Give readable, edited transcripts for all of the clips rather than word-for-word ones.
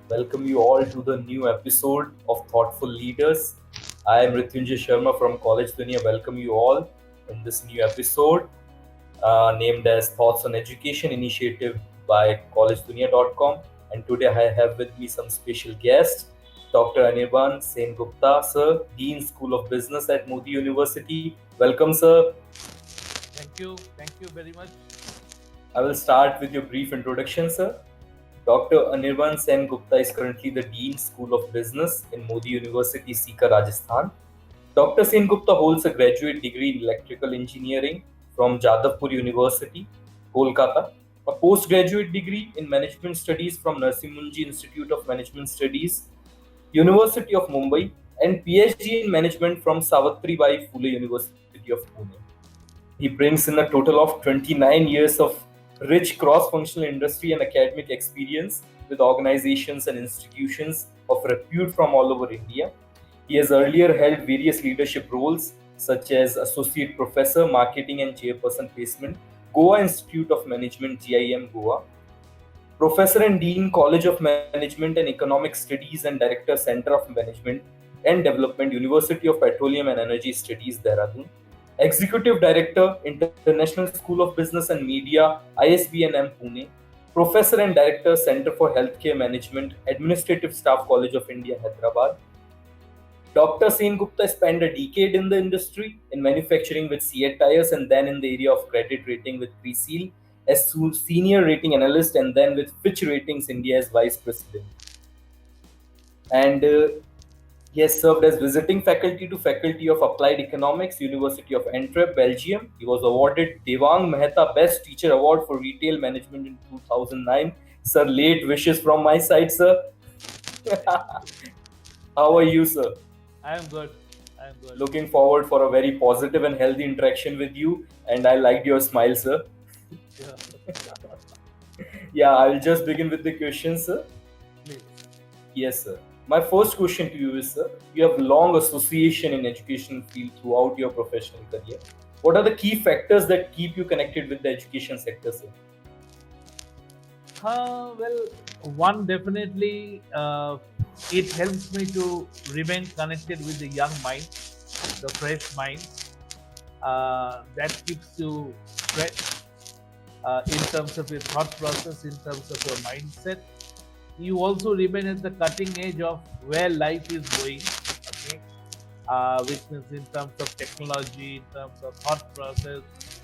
welcome you all to the new episode of Thoughtful Leaders. I am Rityunjay Sharma from College Dunia. Welcome you all in this new episode named as Thoughts on Education Initiative by collegedunia.com. And today I have with me some special guests, Dr. Anirban Sen Gupta, sir, Dean School of Business at Modi University. Welcome, sir. Thank you. Thank you very much. I will start with your brief introduction, sir. Dr. Anirban Sen Gupta is currently the Dean School of Business in Modi University, Sikar, Rajasthan. Dr. Sen Gupta holds a graduate degree in electrical engineering from Jadavpur University, Kolkata, a postgraduate degree in management studies from Narsimhanji Institute of Management Studies, University of Mumbai, and PhD in management from Savitribai Phule University of Pune. He brings in a total of 29 years of rich cross functional industry and academic experience with organizations and institutions of repute from all over India. He has earlier held various leadership roles such as Associate Professor, Marketing and Chairperson Placement, Goa Institute of Management, GIM Goa, Professor and Dean, College of Management and Economic Studies and Director, Center of Management and Development, University of Petroleum and Energy Studies, Dehradun, Executive Director, International School of Business and Media, ISB&M Pune, Professor and Director, Center for Healthcare Management, Administrative Staff College of India, Hyderabad. Dr. Sen Gupta spent a decade in the industry in manufacturing with CEAT tires and then in the area of credit rating with Cresil as senior rating analyst and then with Fitch Ratings India as vice president. And he has served as visiting faculty to Faculty of Applied Economics, University of Antwerp, Belgium. He was awarded Devang Mehta Best Teacher Award for Retail Management in 2009. Sir, late wishes from my side, sir. How are you, sir? I am good. I am good. Looking forward for a very positive and healthy interaction with you. And I liked your smile, sir. Yeah. Yeah, I will just begin with the questions, sir. Please. Yes, sir. My first question to you is, sir, you have long association in education field throughout your professional career. What are the key factors that keep you connected with the education sector, sir? Well, one definitely, it helps me to remain connected with the young mind, the fresh mind. That keeps you fresh in terms of your thought process, in terms of your mindset. You also remain at the cutting edge of where life is going. Okay, which means in terms of technology, in terms of thought process,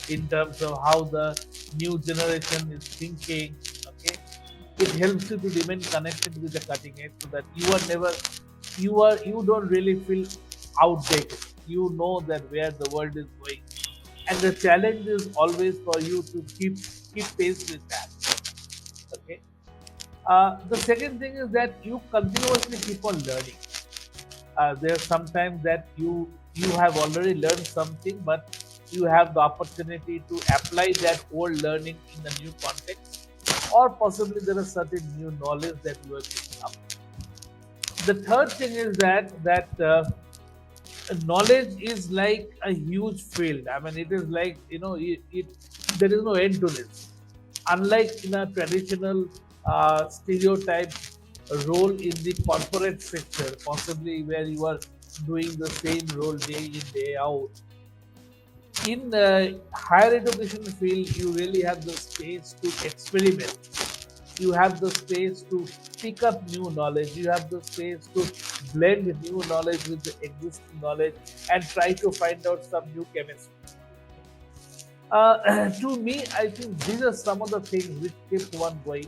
in terms of how the new generation is thinking. Okay, it helps you to remain connected with the cutting edge so that you don't really feel outdated. You know that where the world is going, and the challenge is always for you to keep pace with that. Okay. The second thing is that you continuously keep on learning. There's sometimes that you have already learned something, but you have the opportunity to apply that old learning in a new context, or possibly there is certain new knowledge that you are picking up. The third thing is that knowledge is like a huge field. I mean, it is like it there is no end to this. Unlike in a traditional stereotype role in the corporate sector, possibly where you are doing the same role day in day out, in the higher education field, you really have the space to experiment. You have the space to pick up new knowledge. You have the space to blend new knowledge with the existing knowledge and try to find out some new chemistry. To me, I think these are some of the things which keeps one going,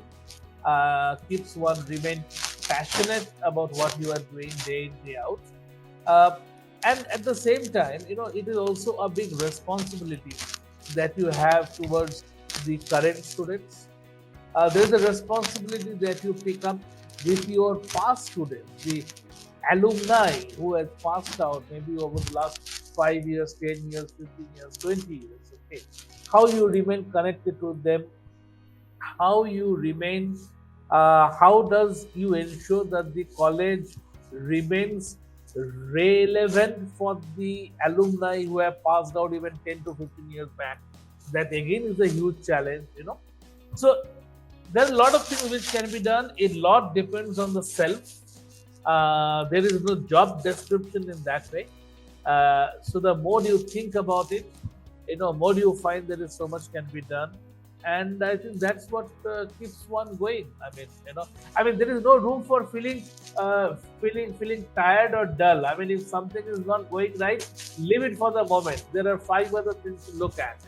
keeps one remain passionate about what you are doing day in day out. Uh, and at the same time, it is also a big responsibility that you have towards the current students. There is a responsibility that you pick up with your past students, the alumni who has passed out maybe over the last 5 years, 10 years, 15 years, 20 years. Okay, how you remain connected to them, how you remain, how does you ensure that the college remains relevant for the alumni who have passed out even 10 to 15 years back. That again is a huge challenge. So there are a lot of things which can be done. A lot depends on the self. There is no job description in that way. So the more you think about it, more you find there is so much can be done, and I think that's what keeps one going. There is no room for feeling tired or dull. I mean, if something is not going right, leave it for the moment. There are five other things to look at,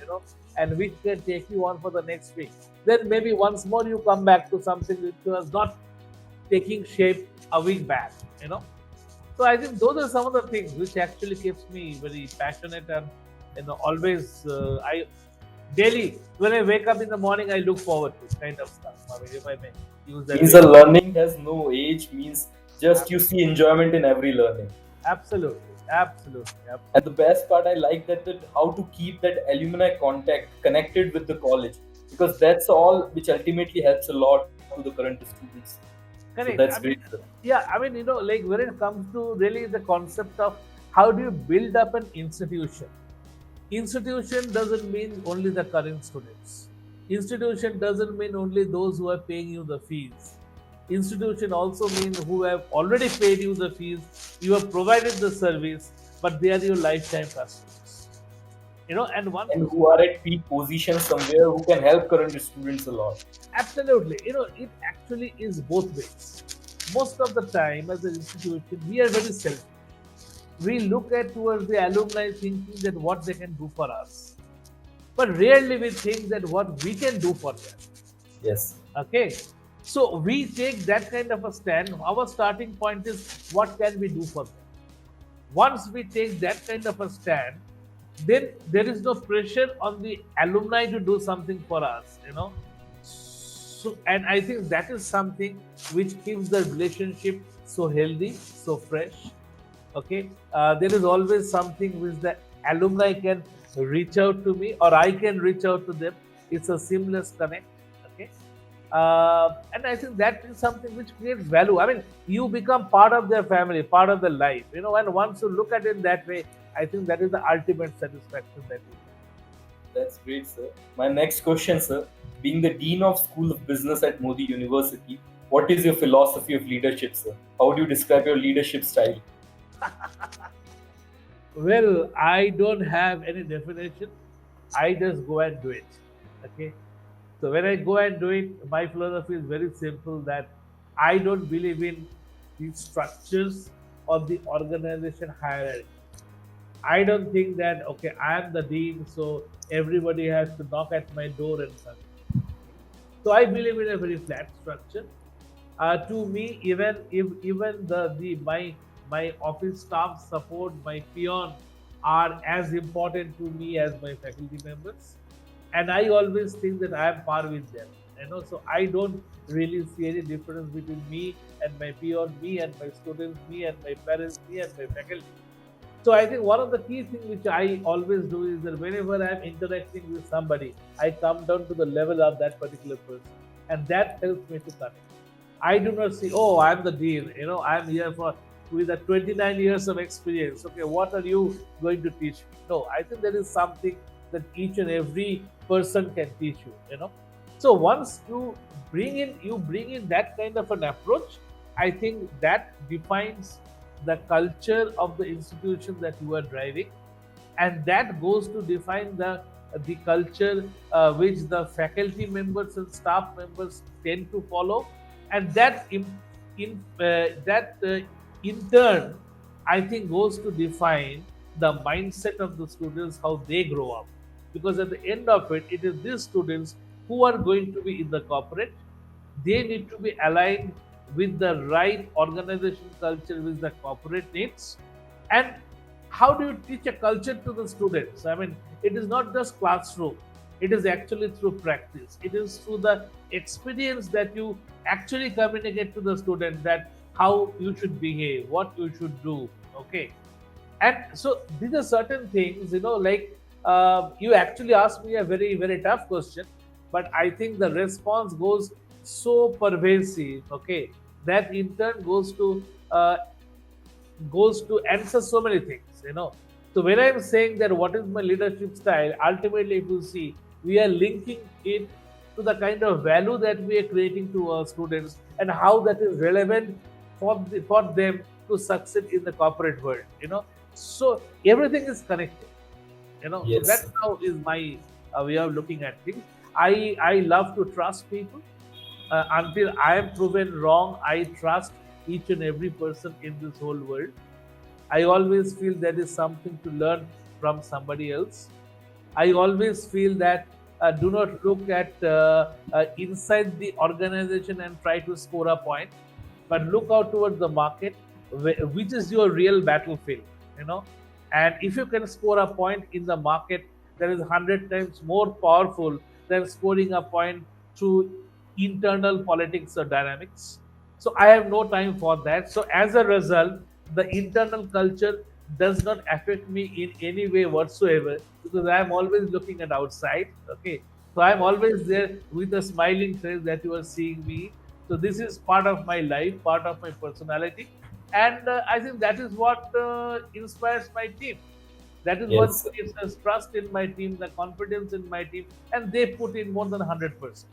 and which can take you on for the next week. Then maybe once more you come back to something which was not taking shape a week back. So I think those are some of the things which actually keeps me very passionate, and always I daily when I wake up in the morning I look forward to kind of stuff. I mean, if I may use that. Means the learning has no age, means just you see enjoyment in every learning. Absolutely. And the best part I like that how to keep that alumni contact connected with the college, because that's all which ultimately helps a lot to the current students. Correct. So that's great. Yeah, like when it comes to really the concept of how do you build up an institution. Institution doesn't mean only the current students. Institution doesn't mean only those who are paying you the fees. Institution also means who have already paid you the fees, you have provided the service, but they are your lifetime customers. And who are at peak position somewhere, who can help current students a lot. Absolutely. It actually is both ways. Most of the time, as an institution, we are very selfish. We look at towards the alumni thinking that what they can do for us. But rarely we think that what we can do for them. Yes. Okay. So we take that kind of a stand. Our starting point is what can we do for them? Once we take that kind of a stand, then there is no pressure on the alumni to do something for us. So, and I think that is something which keeps the relationship so healthy, so fresh. Okay, there is always something which the alumni can reach out to me, or I can reach out to them. It's a seamless connect. Okay, and I think that is something which creates value. I mean, you become part of their family, part of their life. And once you look at it that way, I think that is the ultimate satisfaction that you get. That's great, sir. My next question, sir. Being the Dean of School of Business at Modi University, what is your philosophy of leadership, sir? How do you describe your leadership style? Well, I don't have any definition. I just go and do it. Okay. So when I go and do it, my philosophy is very simple, that I don't believe in the structures or the organization hierarchy. I don't think that okay, I am the dean, so everybody has to knock at my door and come. So I believe in a very flat structure. To me, even the my office staff support, my peon, are as important to me as my faculty members, and I always think that I am par with them. So I don't really see any difference between me and my peon, me and my students, me and my parents, me and my faculty. So I think one of the key things which I always do is that whenever I'm interacting with somebody, I come down to the level of that particular person, and that helps me to connect. I do not see, oh, I'm the dean, I'm here for with the 29 years of experience. Okay, what are you going to teach me? No, I think there is something that each and every person can teach you. So once you bring in that kind of an approach, I think that defines the culture of the institution that you are driving, and that goes to define the culture which the faculty members and staff members tend to follow, and that in turn, I think goes to define the mindset of the students, how they grow up, because at the end of it, it is these students who are going to be in the corporate. They need to be aligned with the right organization culture which the corporate needs. And how do you teach a culture to the students? I mean, it is not just classroom, it is actually through practice, it is through the experience that you actually communicate to the student, that how you should behave, what you should do. Okay, and so these are certain things, like you actually asked me a very very tough question, but I think the response goes so pervasive. Okay, that in turn goes to answer so many things. So when I'm saying that what is my leadership style, ultimately if you see, we are linking it to the kind of value that we are creating to our students and how that is relevant for them to succeed in the corporate world. So everything is connected. So Yes. that's how is my way of looking at things. I love to trust people. Until I am proven wrong, I trust each and every person in this whole world. I always feel there is something to learn from somebody else. I always feel that do not look at inside the organization and try to score a point, but look out towards the market, which is your real battlefield. You know, and if you can score a point in the market, that is 100 times more powerful than scoring a point through internal politics or dynamics. So I have no time for that. So as a result, the internal culture does not affect me in any way whatsoever, because I am always looking at outside. Okay, so I am always there with a smiling face that you are seeing me. So this is part of my life, part of my personality, and I think that is what inspires my team. That is what Yes. creates us trust in my team, the confidence in my team, and they put in more than 100%.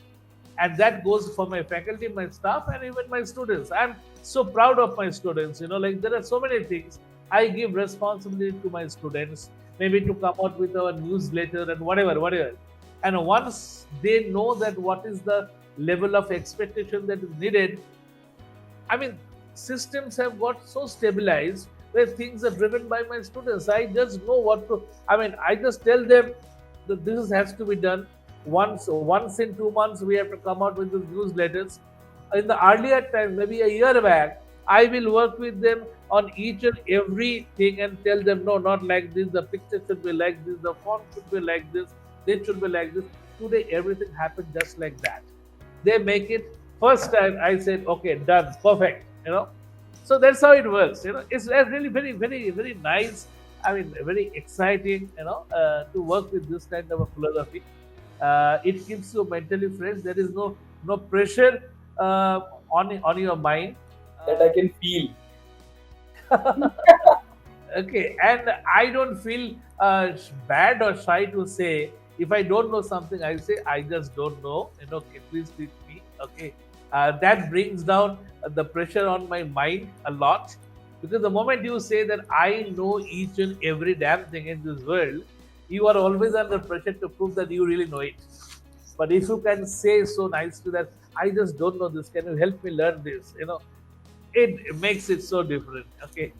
And that goes for my faculty, my staff, and even my students. I'm so proud of my students. Like there are so many things I give responsibility to my students, maybe to come out with our newsletter and whatever. And once they know that what is the level of expectation that is needed, I mean, systems have got so stabilized where things are driven by my students. I just know what to. I mean, I just tell them that this has to be done. Once in 2 months, we have to come out with these newsletters. In the earlier time, maybe a year back, I will work with them on each and everything and tell them, no, not like this. The picture should be like this. The font should be like this. They should be like this. Today, everything happens just like that. They make it. First time I said, okay, done, perfect. So that's how it works. It's really very, very, very nice. I mean, very exciting. To work with this kind of a philosophy. It keeps you mentally fresh. There is no pressure on your mind. That I can feel. Okay, and I don't feel bad or shy to say, if I don't know something, I say I just don't know. Okay, please teach me. Okay, that brings down the pressure on my mind a lot, because the moment you say that I know each and every damn thing in this world, you are always under pressure to prove that you really know it. But if you can say so nicely that I just don't know this, can you help me learn this? It makes it so different. Okay,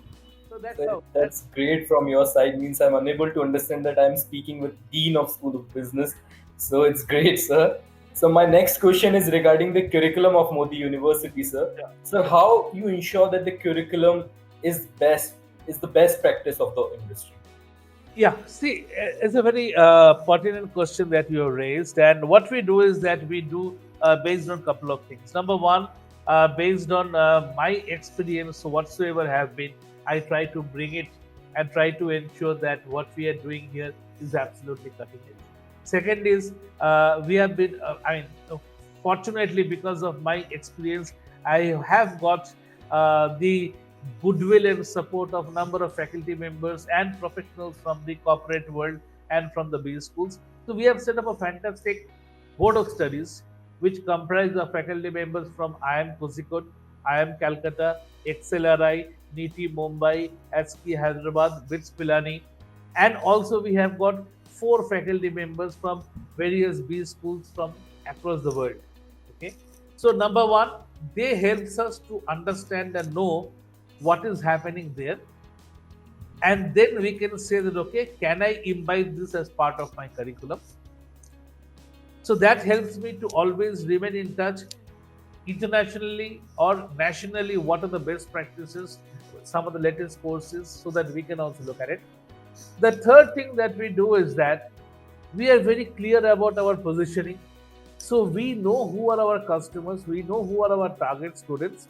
so that's how. That's great from your side. Means I'm unable to understand that I'm speaking with Dean of School of Business. So it's great, sir. So my next question is regarding the curriculum of Modi University, sir. Yeah. So how you ensure that the curriculum is the best practice of the industry? Yeah, see, it's a very pertinent question that you have raised. And what we do is that we do based on a couple of things. Number one, based on my experience whatsoever have been, I try to bring it and try to ensure that what we are doing here is absolutely cutting edge. Second is we have been, fortunately, because of my experience, I have got the goodwill and support of number of faculty members and professionals from the corporate world and from the B schools. So we have set up a fantastic board of studies which comprise of faculty members from IIM Kozhikode, IIM Calcutta, XLRI, NITI Mumbai, SK Hyderabad, BITS Pilani, and also we have got 4 faculty members from various B schools from across the world. Okay, so number one, they helps us to understand and know what is happening there, and then we can say that, okay, can I imbibe this as part of my curriculum? So that helps me to always remain in touch internationally or nationally, what are the best practices, some of the latest courses, so that we can also look at it. The third thing that we do is that we are very clear about our positioning. So we know who are our customers, we know who are our target students,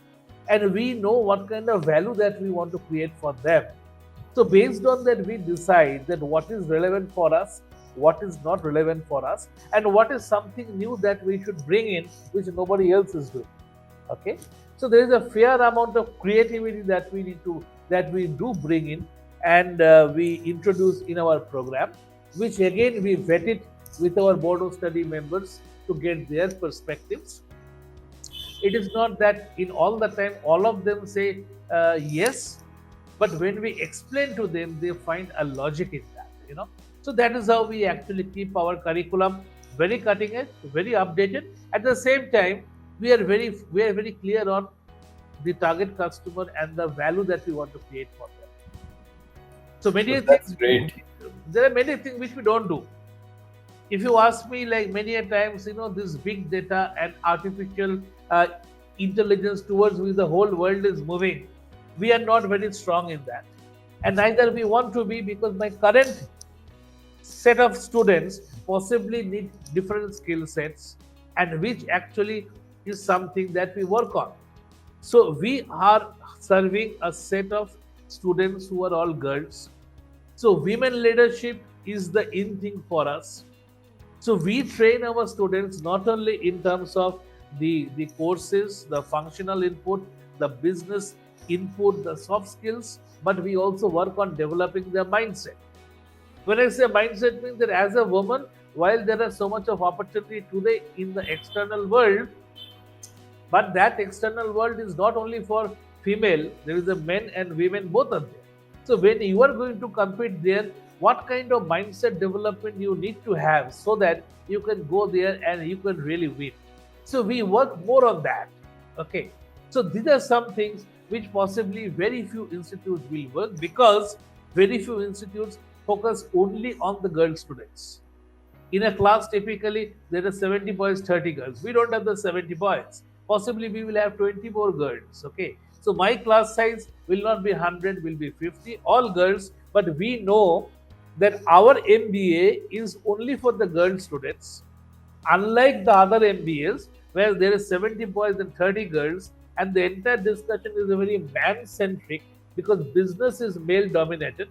and we know what kind of value that we want to create for them. So based on that, we decide that what is relevant for us, what is not relevant for us, and what is something new that we should bring in which nobody else is doing. Okay, so there is a fair amount of creativity that we do bring in, and we introduce in our program, which again we vet it with our board of study members, to get their perspectives. It is not that in all the time all of them say yes, but when we explain to them, they find a logic in that. So that is how we actually keep our curriculum very cutting edge, very updated. At the same time, we are very clear on the target customer and the value that we want to create for them. So So many that's things, great. there are many things which we don't do. If you ask me, like many a times, this big data and artificial uh, intelligence towards which the whole world is moving, we are not very strong in that, and neither we want to be, because my current set of students possibly need different skill sets, and which actually is something that we work on. So we are serving a set of students who are all girls. So women leadership is the in thing for us. So we train our students not only in terms of the courses, the functional input, the business input, the soft skills, but we also work on developing their mindset. When I say mindset, means that as a woman, while there are so much of opportunity today in the external world, but that external world is not only for female, there is a men and women both are there. So when you are going to compete there, what kind of mindset development you need to have so that you can go there and you can really win. So we work more on that. Okay. So these are some things which possibly very few institutes will work, because very few institutes focus only on the girl students. In a class, typically there are 70 boys, 30 girls. We don't have the 70 boys. Possibly we will have 20 more girls. Okay. So my class size will not be 100, will be 50, all girls. But we know that our MBA is only for the girl students. Unlike the other MBAs, where there is 70 boys and 30 girls, and the entire discussion is a very man centric, because business is male dominated.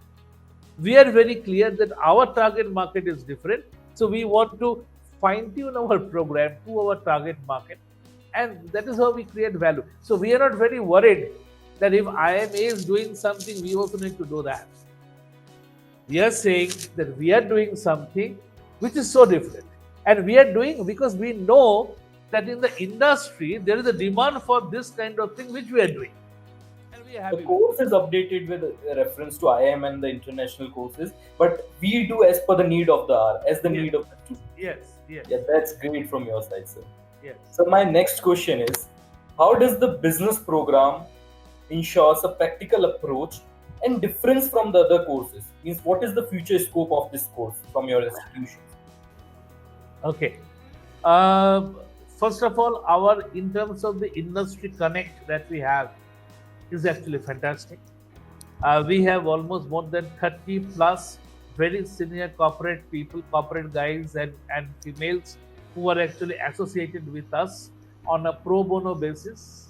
We are very clear that our target market is different. So we want to fine tune our program to our target market, and that is how we create value. So we are not very worried that if IMA is doing something, we also need to do that. We are saying that we are doing something which is so different, and we are doing because we know that in the industry there is a demand for this kind of thing which we are doing, and we are The happy with it. course is updated with a reference to IIM and the international courses, but we do as per the need of the hour, as the Yes, need of the student. yes, yes, Yeah, that's great from your side, sir. yes. So my next question is, how does the business program ensures a practical approach and difference from the other courses? Means what is the future scope of this course from your institution? Okay. Uh, First of all, our in terms of the industry connect that we have is actually fantastic. We have almost more than 30 plus very senior corporate people, corporate guys and females who are actually associated with us on a pro bono basis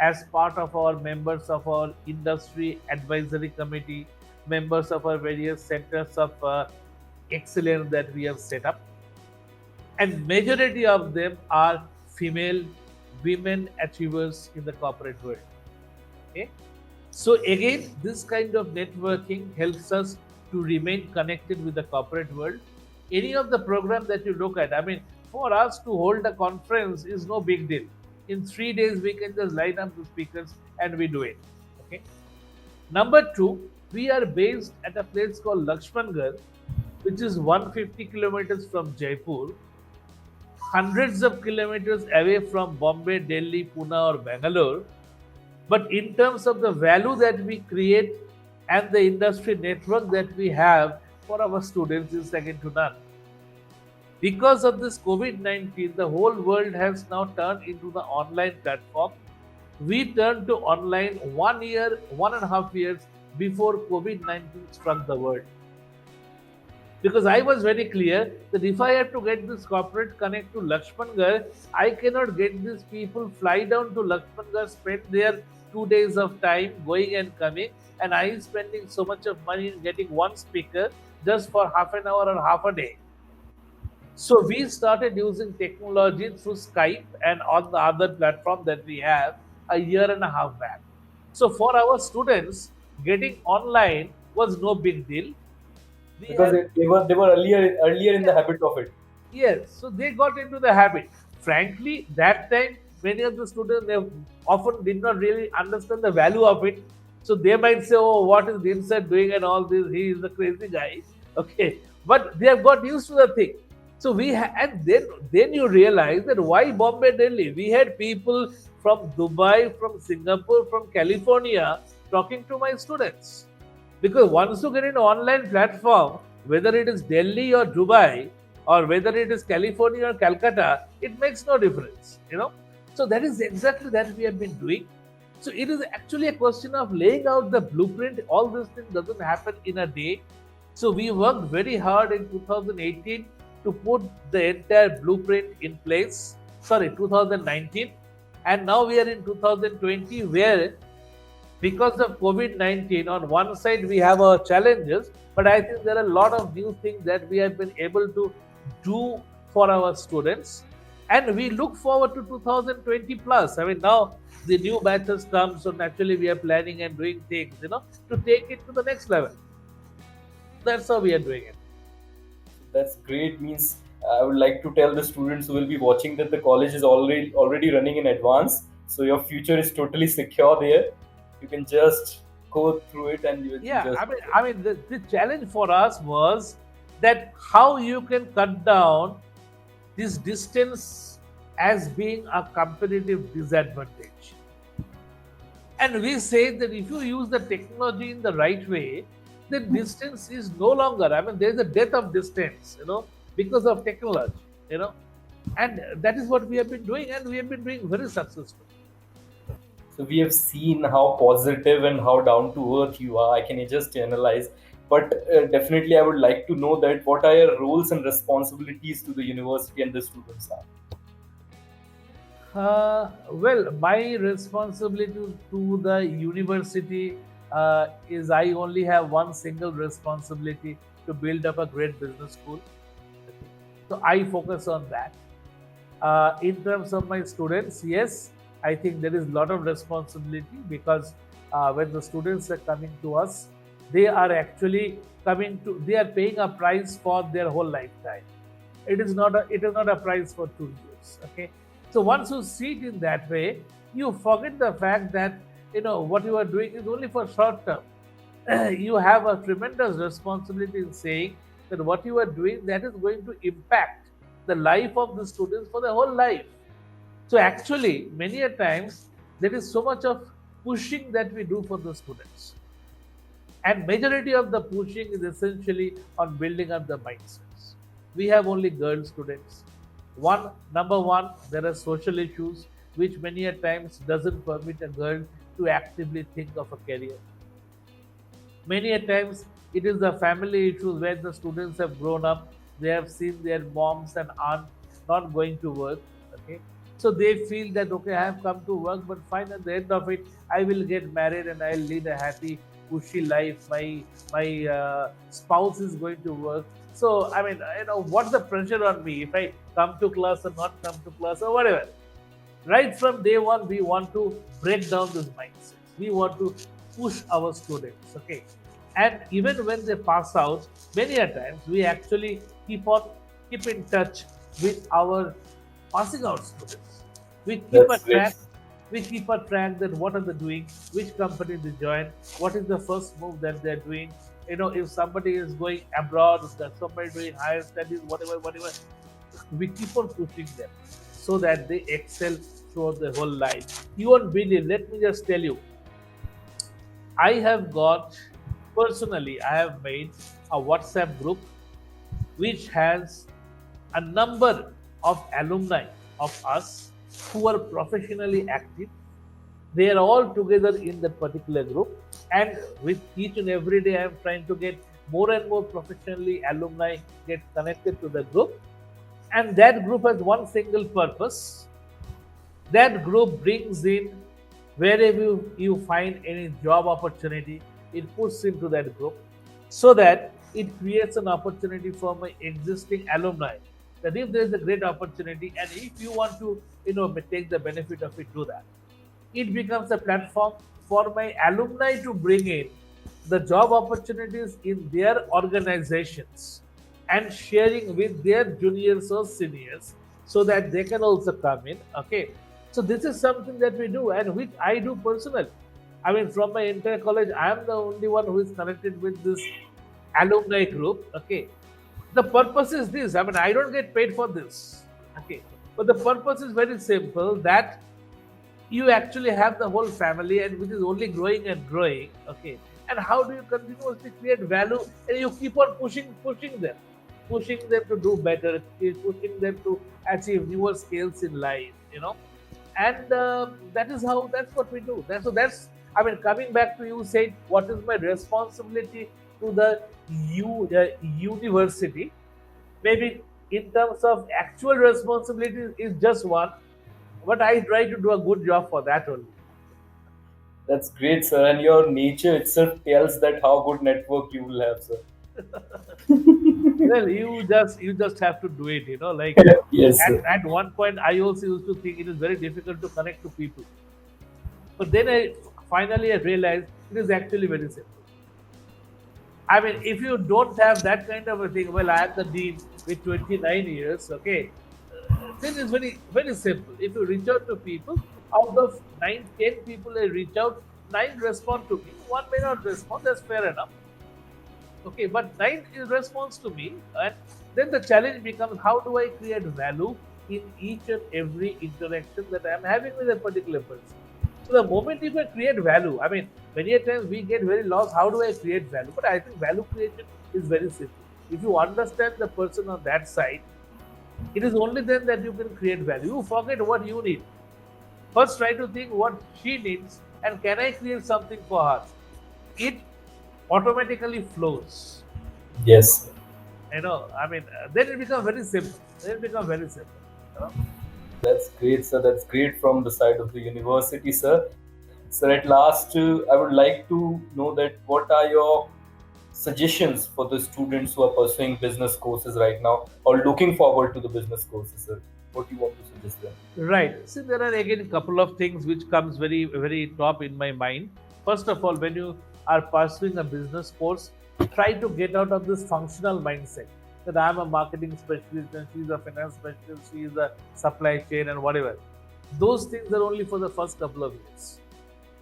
as part of our members of our industry advisory committee, members of our various centers of excellence that we have set up, and majority of them are female women achievers in the corporate world. Okay. So again, this kind of networking helps us to remain connected with the corporate world. Any of the program that you look at, I mean, for us to hold a conference is no big deal. In 3 days we can just line up the speakers and we do it. Okay. Number two, we are based at a place called Lakshmangarh, which is 150 kilometers from Jaipur, hundreds of kilometers away from Bombay, Delhi, Pune, or Bangalore. But in terms of the value that we create and the industry network that we have for our students is second to none. Because of this COVID 19, the whole world has now turned into the online platform. We turned to online 1 year, 1.5 years before COVID 19 struck the world. Because I was very clear that if I have to get this corporate connect to Lakshmangarh, I cannot get these people fly down to Lakshmangarh, spend their 2 days of time going and coming, and I am spending so much of money in getting one speaker just for half an hour or half a day. So we started using technology through Skype and on the other platform that we have a year and a half back. So for our students, getting online was no big deal. We Because have they were earlier in the habit of it. Yes, so they got into the habit. Frankly, that time many of the students they often did not really understand the value of it. So they might say, "Oh, what is Dinsar doing and all this? He is a crazy guy." Okay, but they have got used to the thing. So and then you realize that why Bombay, Delhi? We had people from Dubai, from Singapore, from California talking to my students. Because once you get an online platform, whether it is Delhi or Dubai, or whether it is California or Calcutta, it makes no difference, you know. So that is exactly that we have been doing. So it is actually a question of laying out the blueprint. All this thing doesn't happen in a day. So we worked very hard in 2018 to put the entire blueprint in place. Sorry, 2019, and now we are in 2020, where because of COVID 19, on one side we have our challenges, but I think there are a lot of new things that we have been able to do for our students. And we look forward to 2020 plus. I mean, now the new batches come, so naturally we are planning and doing things, to take it to the next level. That's how we are doing it. That's great. Means I would like to tell the students who will be watching that the college is already running in advance. So your future is totally secure there. You can just go through it and you can Yeah, just. the challenge for us was that how you can cut down this distance as being a competitive disadvantage. And we say that if you use the technology in the right way, then distance is no longer, there is a death of distance, because of technology, you know. And that is what we have been doing, and we have been doing very successfully. So we have seen how positive and how down to earth you are. I can just analyze. But definitely, I would like to know that what are your roles and responsibilities to the university and the students are. Well, my responsibility to the university is I only have one single responsibility to build up a great business school. So I focus on that. In terms of my students, yes, I think there is a lot of responsibility because when the students are coming to us, they are actually they are paying a price for their whole lifetime. It is not a price for 2 years. Okay, so once you see it in that way, you forget the fact that what you are doing is only for short term. You have a tremendous responsibility in saying that what you are doing that is going to impact the life of the students for their whole life. So actually, many a times there is so much of pushing that we do for the students, and majority of the pushing is essentially on building up the mindsets. We have only girl students. Number one, there are social issues which many a times doesn't permit a girl to actively think of a career. Many a times it is the family issues where the students have grown up, they have seen their moms and aunt not going to work. Okay. So they feel that okay, I have come to work, but fine at the end of it, I will get married and I'll lead a happy, cushy life. My spouse is going to work. So what's the pressure on me if I come to class or not come to class or whatever? Right from day one, we want to break down this mindset. We want to push our students. Okay, and even when they pass out, many a times we actually keep in touch with our passing out students. We keep a That's great. track. We keep a track that what are they doing, which company they join, what is the first move that they're doing. If somebody is going abroad, if there's somebody doing higher studies, whatever, we keep on pushing them so that they excel throughout their whole life. You won't believe, let me just tell you, I have got personally, I have made a WhatsApp group which has a number of alumni of us who are professionally active. They are all together in that particular group, and with each and every day, I am trying to get more and more professionally alumni get connected to the group, and that group has one single purpose. That group brings in wherever you find any job opportunity, it puts into that group so that it creates an opportunity for my existing alumni. That if there is a great opportunity and if you want to, take the benefit of it, do that. It becomes a platform for my alumni to bring in the job opportunities in their organizations. and sharing with their juniors or seniors so that they can also come in. Okay, so this is something that we do and which I do personally. I mean, from my entire college, I am the only one who is connected with this alumni group. Okay, the purpose is this. I mean, I don't get paid for this. Okay, but the purpose is very simple, that you actually have the whole family and which is only growing and growing. Okay, and how do you continuously create value, and you keep on pushing them to do better, keep pushing them to achieve newer skills in life, and that's what we do. That's I mean, coming back to you said, what is my responsibility to the university? Maybe in terms of actual responsibility is just one, but I try to do a good job for that only. That's great, sir. And your nature itself tells that how good network you will have, sir. Well, you just have to do it, like Yes, at, sir. at one point I also used to think it is very difficult to connect to people, but then I realized it is actually very simple. I mean, if you don't have that kind of a thing, well, I am the dean with 29 years, okay, then it's very, very simple. If you reach out to people, out of 9, 10 people I reach out, 9 respond to me, one may not respond, that's fair enough. Okay, but 9 is response to me, and then the challenge becomes, how do I create value in each and every interaction that I am having with a particular person? So the moment you can create value, I mean, many a times we get very lost. How do I create value? But I think value creation is very simple. If you understand the person on that side, it is only then that you can create value. You forget what you need. First, try to think what she needs and can I create something for her. It automatically flows. Yes. I mean, then it becomes very simple. Then it becomes very simple. You know? That's great, sir. That's great from the side of the university, sir. Sir, at last, I would like to know that what are your suggestions for the students who are pursuing business courses right now or looking forward to the business courses, sir? What do you want to suggest them? Right. See, there are again a couple of things which comes very, very top in my mind. First of all, when you are pursuing a business course, try to get out of this functional mindset that I'm a marketing specialist and she's a finance specialist, she is a supply chain and whatever. Those things are only for the first couple of years.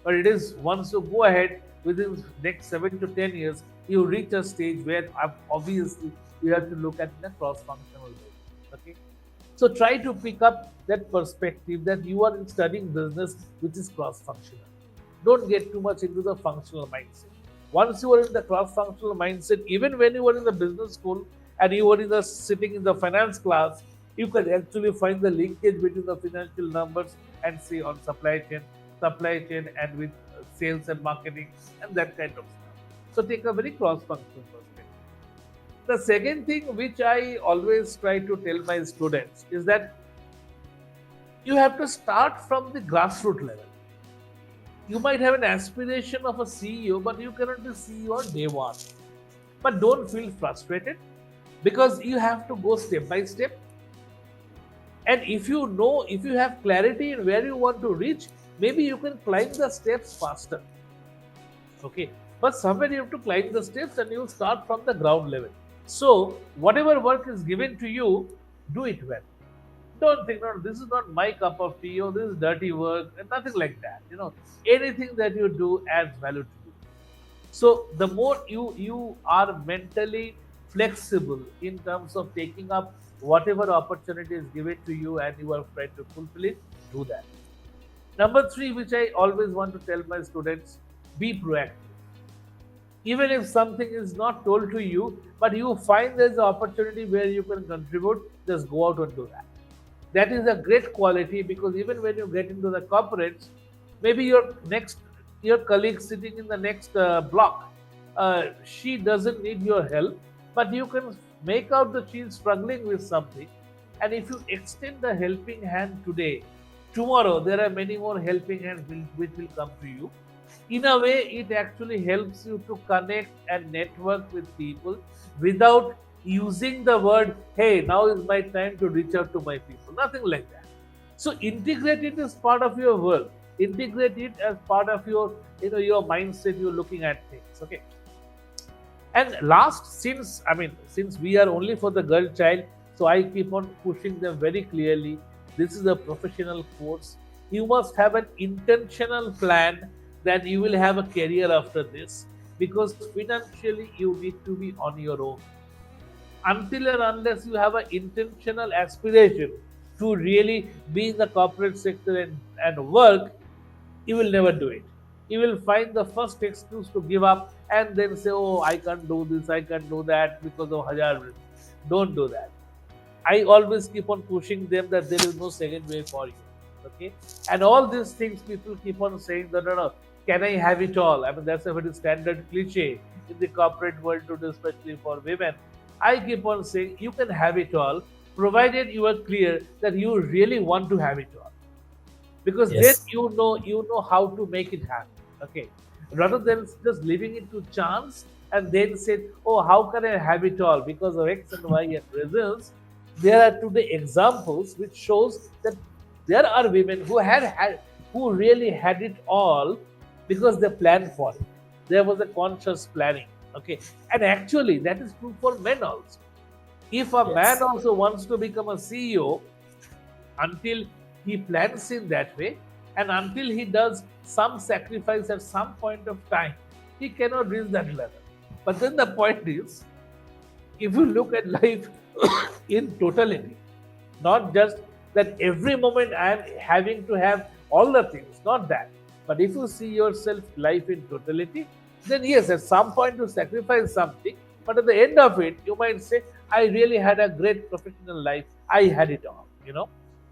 But it is once you go ahead within next 7 to 10 years, you reach a stage where obviously you have to look at in a cross-functional way. Okay, so try to pick up that perspective that you are studying business which is cross-functional. Don't get too much into the functional mindset. Once you are in the cross-functional mindset, even when you were in the business school and you were in the sitting in the finance class, you can actually find the linkage between the financial numbers and see on supply chain and with sales and marketing and that kind of stuff. So take a very cross-functional perspective. The second thing which I always try to tell my students is that you have to start from the grassroots level. You might have an aspiration of a CEO, but you cannot be CEO on day one. But don't feel frustrated because you have to go step by step. And if you have clarity in where you want to reach, maybe you can climb the steps faster. Okay, but somewhere you have to climb the steps and you start from the ground level. So whatever work is given to you, do it well. Don't think, no, this is not my cup of tea or this is dirty work and nothing like that. Anything that you do adds value to you. So the more you are mentally flexible in terms of taking up whatever opportunity is given to you and you are trying to fulfill it, do that. Number three, which I always want to tell my students, be proactive. Even if something is not told to you, but you find there's an opportunity where you can contribute, just go out and do that. That is a great quality because even when you get into the corporates, maybe your colleague sitting in the next block, she doesn't need your help, but you can make out that she is struggling with something, and if you extend the helping hand today, tomorrow there are many more helping hands which will come to you. In a way, it actually helps you to connect and network with people without using the word, hey, now is my time to reach out to my people. Nothing like that. So integrate it as part of your work. Integrate it as part of your mindset, you're looking at things. Okay. And last, since we are only for the girl child, so I keep on pushing them very clearly. This is a professional course. You must have an intentional plan that you will have a career after this, because financially you need to be on your own. Until and unless you have an intentional aspiration to really be in the corporate sector and work, you will never do it. You will find the first excuse to give up and then say, "Oh, I can't do this, I can't do that because of Hajar reasons." Don't do that. I always keep on pushing them that there is no second way for you. Okay? And all these things people keep on saying that, no, no, can I have it all? I mean, that's a very standard cliche in the corporate world today, especially for women. I keep on saying you can have it all, provided you are clear that you really want to have it all, because then Yes. you know how to make it happen. Okay, rather than just leaving it to chance and then say, oh, how can I have it all because of X and Y and reasons. There are today examples which shows that there are women who really had it all because they planned for it. There was a conscious planning. Okay, and actually that is true for men also. If a man Yes. also wants to become a CEO, until he plans in that way and until he does some sacrifice at some point of time, he cannot reach that level. But then the point is, if you look at life in totality, not just that every moment I am having to have all the things, not that. But if you see yourself life in totality, then yes, at some point you sacrifice something, but at the end of it, you might say, I really had a great professional life. I had it all.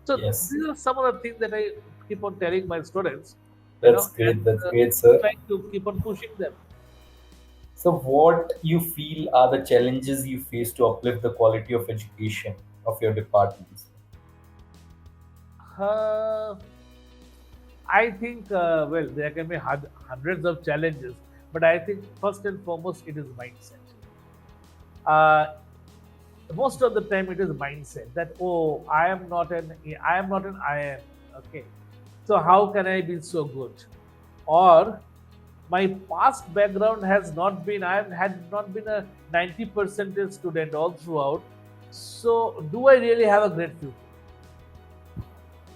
So Yes. these are some of the things that I keep on telling my students, That's and great. That's great, sir. trying to keep on pushing them. So, what you feel are the challenges you face to uplift the quality of education of your departments? Uh, I think, well, there can be hundreds of challenges, but I think first and foremost, it is mindset. Uh, Most of the time, it is mindset that, oh, I am not an I am. Okay, so how can I be so good? Or my past background has not been, I had not been a 90% student all throughout. So do I really have a great future?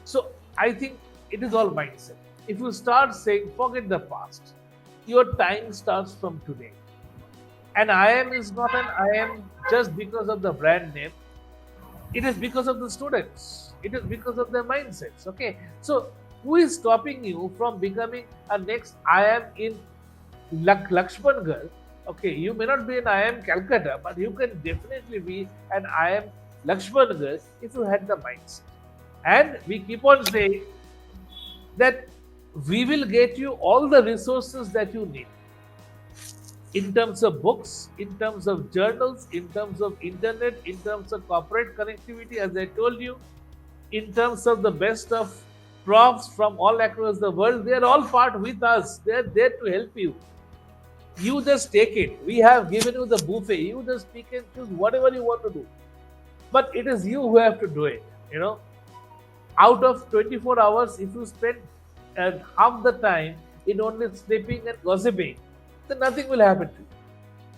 So I think it is all mindset. If you start saying, forget the past, your time starts from today. And I am is not an I am just because of the brand name. It is because of the students. It is because of their mindsets. Okay. So who is stopping you from becoming a next I am in Lakshman girl? Okay, you may not be an I am Calcutta, but you can definitely be an I am Lakshman girl if you had the mindset. And we keep on saying that we will get you all the resources that you need in terms of books, in terms of journals, in terms of internet, in terms of corporate connectivity, as I told you, in terms of the best of profs from all across the world. They are all part with us. They are there to help you. You just take it. We have given you the buffet. You just pick and choose whatever you want to do. But it is you who have to do it. Out of 24 hours, if you spend half the time in only sleeping and gossiping, then nothing will happen to you.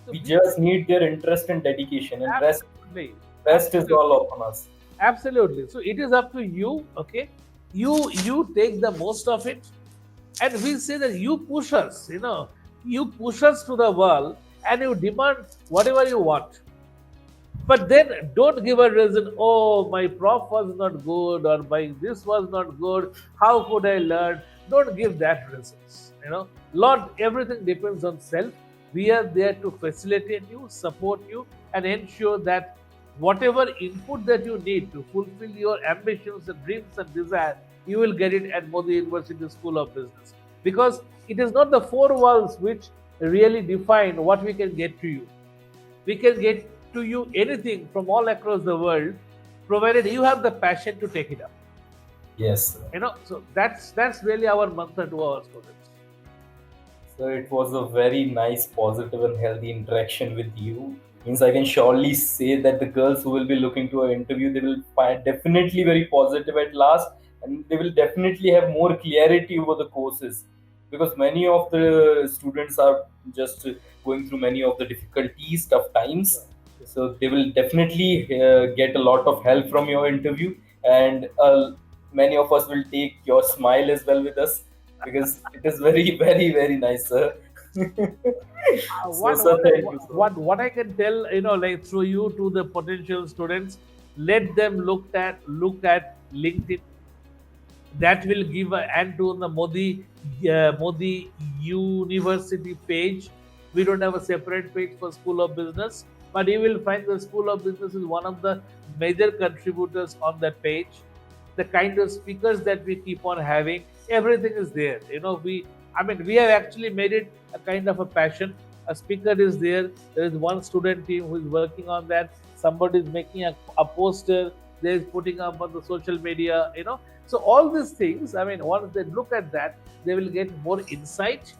So We be just need their interest and dedication, and absolutely, rest is absolutely, all upon us. absolutely. So it is up to you. Okay, you take the most of it, and we say that you push us. You push us to the wall, and you demand whatever you want. But then don't give a reason, oh, my prof was not good or my this was not good. How could I learn? Don't give that reasons. Lord, everything depends on self. We are there to facilitate you, support you, and ensure that whatever input that you need to fulfill your ambitions and dreams and desires, you will get it at Modi University School of Business. Because it is not the four walls which really define what we can get to you. We can get to you anything from all across the world, provided you have the passion to take it up. Yes, sir. So that's really our mantra to our students. So it was a very nice, positive, and healthy interaction with you. Means I can surely say that the girls who will be looking to an interview, they will find definitely very positive at last, and they will definitely have more clarity over the courses. because many of the students are just going through many of the difficulties, tough times. So they will definitely get a lot of help from your interview, and many of us will take your smile as well with us, because it is very, very, very nice, sir. So, What sir, what thank you so much. what I can tell, like through you to the potential students, let them look at LinkedIn. That will give a and to the Modi University page. We don't have a separate page for School of Business, but you will find the School of Business is one of the major contributors on that page. The kind of speakers that we keep on having, everything is there. We have actually made it a kind of a passion. A speaker is there. There is one student team who is working on that. Somebody is making a poster. There is putting up on the social media. So all these things, once they look at that, they will get more insight.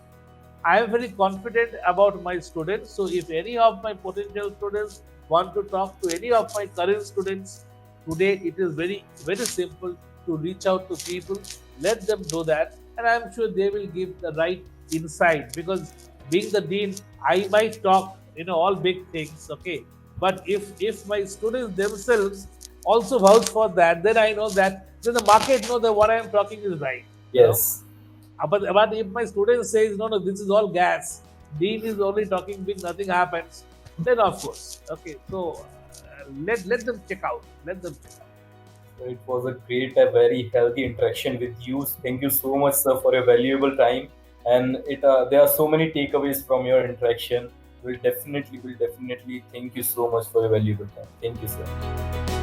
I am very confident about my students. So if any of my potential students want to talk to any of my current students today, it is very, very simple to reach out to people. Let them do that, and I am sure they will give the right insight. Because being the dean, I might talk, all big things, okay. But if my students themselves also vouch for that, then I know that then the market know that what I am talking is right. You know. Yes. But if my student says no, no, this is all gas, dean is only talking big, nothing happens, then of course, okay. So let them check out. Let them check out. So it was a great, a very healthy interaction with you. Thank you so much, sir, for your valuable time. And there are so many takeaways from your interaction. Will definitely thank you so much for your valuable time. Thank you, sir.